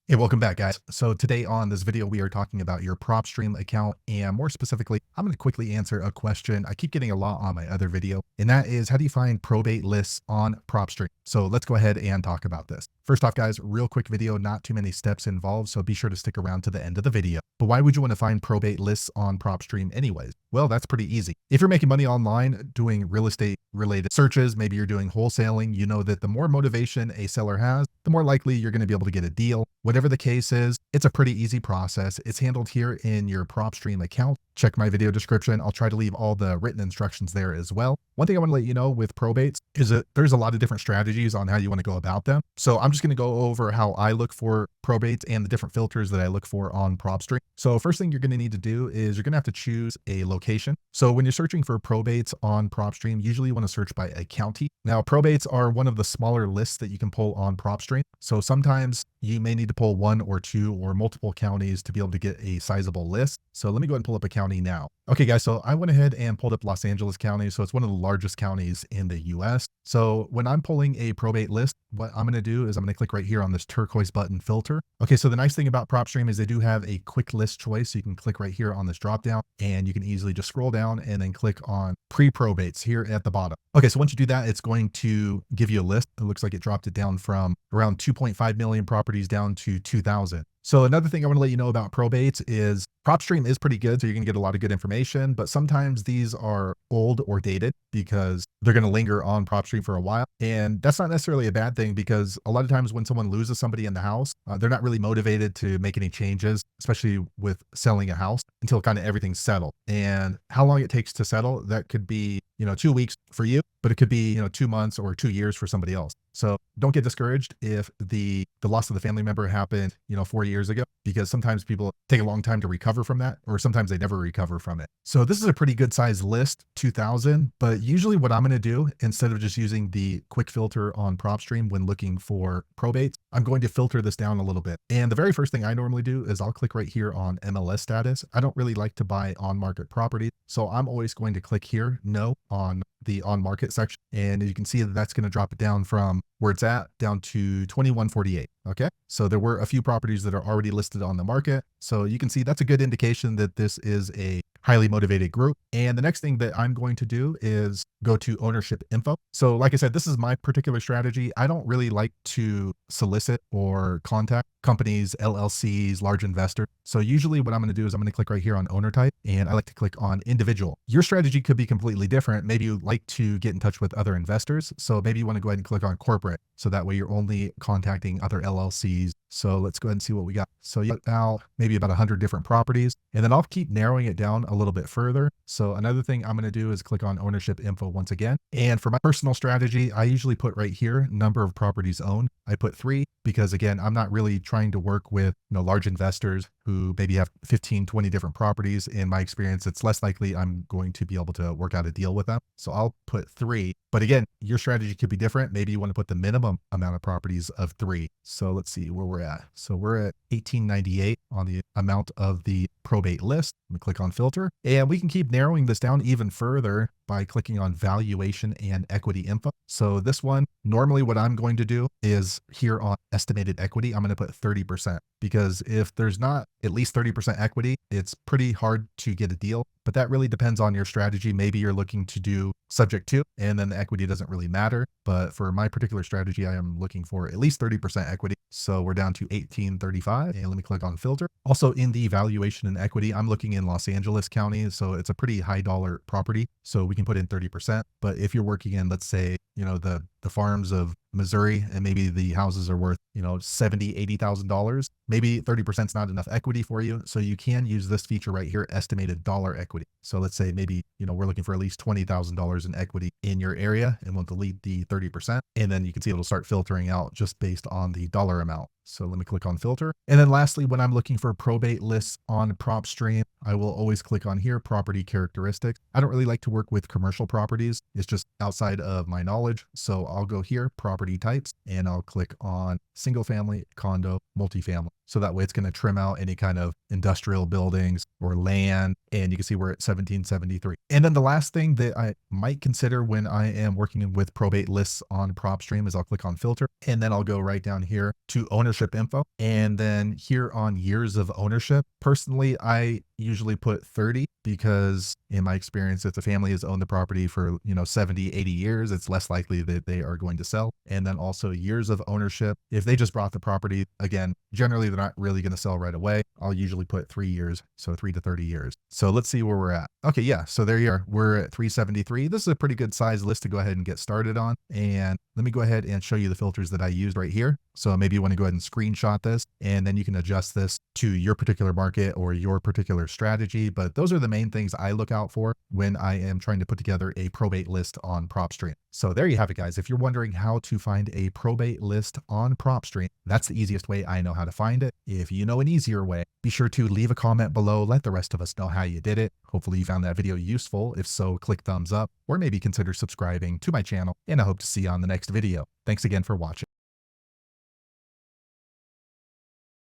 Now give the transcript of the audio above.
Hey, welcome back, guys. So today on this video, we are talking about your PropStream account, and more specifically, I'm going to quickly answer a question I keep getting a lot on my other video, and that is, how do you find probate lists on PropStream? So let's go ahead and talk about this. First off, guys, real quick video, not too many steps involved, so be sure to stick around to the end of the video. But why would you want to find probate lists on PropStream anyways? Well, that's pretty easy. If you're making money online doing real estate related searches, maybe you're doing wholesaling, you know that the more motivation a seller has, the more likely you're going to be able to get a deal. Whatever the case is, it's a pretty easy process. It's handled here in your PropStream account. Check my video description. I'll try to leave all the written instructions there as well. One thing I want to let you know with probates is that there's a lot of different strategies on how you want to go about them. So I'm just going to go over how I look for probates and the different filters that I look for on PropStream. So first thing you're going to need to do is you're going to have to choose a location. So when you're searching for probates on PropStream, usually you want to search by a county. Now, probates are one of the smaller lists that you can pull on PropStream. So sometimes you may need to pull one or two or multiple counties to be able to get a sizable list. So let me go ahead and pull up a county now. Okay, guys, so I went ahead and pulled up Los Angeles County. So it's one of the largest counties in the US. So when I'm pulling a probate list, what I'm going to do is I'm going to click right here on this turquoise button filter. Okay, so the nice thing about PropStream is they do have a quick list choice. So you can click right here on this drop down and you can easily just scroll down and then click on pre-probates here at the bottom. Okay, so once you do that, it's going to give you a list. It looks like it dropped it down from around 2.5 million properties down to 2,000. So another thing I want to let you know about probates is PropStream is pretty good, so you're going to get a lot of good information, but sometimes these are old or dated because they're going to linger on PropStream for a while. And that's not necessarily a bad thing because a lot of times when someone loses somebody in the house, they're not really motivated to make any changes, especially with selling a house until kind of everything's settled. And how long it takes to settle, that could be, 2 weeks for you, but it could be, 2 months or 2 years for somebody else. So don't get discouraged if the loss of the family member happened, 4 years ago, because sometimes people take a long time to recover from that, or sometimes they never recover from it. So this is a pretty good size list, 2000, but usually what I'm going to do, instead of just using the quick filter on PropStream when looking for probates, I'm going to filter this down a little bit. And the very first thing I normally do is I'll click right here on MLS status. I don't really like to buy on market property. So I'm always going to click here, no, on the on market section. And you can see that that's going to drop it down from where it's at down to 2148. Okay. So there were a few properties that are already listed on the market. So you can see that's a good indication that this is a highly motivated group. And the next thing that I'm going to do is go to ownership info. So like I said, this is my particular strategy. I don't really like to solicit or contact companies, LLCs, large investors. So usually what I'm going to do is I'm going to click right here on owner type, and I like to click on individual. Your strategy could be completely different. Maybe you like to get in touch with other investors. So maybe you want to go ahead and click on corporate. So that way you're only contacting other LLCs. So let's go ahead and see what we got. So you got now maybe about 100 different properties, and then I'll keep narrowing it down a little bit further. So another thing I'm going to do is click on ownership info once again. And for my personal strategy, I usually put right here, number of properties owned. I put 3 because again, I'm not really trying to work with large investors who maybe have 15, 20 different properties. In my experience, it's less likely I'm going to be able to work out a deal with them. So I'll put 3. But again, your strategy could be different. Maybe you want to put the minimum amount of properties of 3. So let's see where we're at. So we're at 1898 on the amount of the probate list. I'm going to click on filter, and we can keep narrowing this down even further by clicking on valuation and equity info. So this one, normally what I'm going to do is here on estimated equity, I'm going to put 30%, because if there's not at least 30% equity, it's pretty hard to get a deal. But that really depends on your strategy. Maybe you're looking to do subject to, and then the equity doesn't really matter. But for my particular strategy, I am looking for at least 30% equity. So we're down to 1835, and let me click on filter. Also in the valuation and equity, I'm looking in Los Angeles County. So it's a pretty high dollar property. So we can put in 30%. But if you're working in, let's say, the farms of Missouri, and maybe the houses are worth, $70,000, $80,000, maybe 30% is not enough equity for you. So you can use this feature right here, estimated dollar equity. So let's say maybe, we're looking for at least $20,000 in equity in your area, and we'll delete the 30%. And then you can see it'll start filtering out just based on the dollar amount. So let me click on filter. And then lastly, when I'm looking for probate lists on PropStream, I will always click on here, property characteristics. I don't really like to work with commercial properties. It's just outside of my knowledge. So I'll go here, property types, and I'll click on single family, condo, multifamily. So that way it's going to trim out any kind of industrial buildings or land. And you can see we're at 1773. And then the last thing that I might consider when I am working with probate lists on PropStream is I'll click on filter, and then I'll go right down here to ownership info. And then here on years of ownership, personally, I usually put 30 because in my experience, if the family has owned the property for, 70, 80 years, it's less likely that they are going to sell. And then also years of ownership. If they just bought the property, again, generally they're not really going to sell right away. I'll usually put 3 years. So 3 to 30 years. So let's see where we're at. Okay. Yeah. So there you are. We're at 373. This is a pretty good size list to go ahead and get started on. And let me go ahead and show you the filters that I used right here. So maybe you want to go ahead and screenshot this, and then you can adjust this to your particular market or your particular strategy. But those are the main things I look out for when I am trying to put together a probate list on PropStream. So there you have it, guys. If you're wondering how to find a probate list on PropStream, that's the easiest way I know how to find it. If you know an easier way, be sure to leave a comment below. Let the rest of us know how you did it. Hopefully you found that video useful. If so, click thumbs up or maybe consider subscribing to my channel, and I hope to see you on the next video. Thanks again for watching.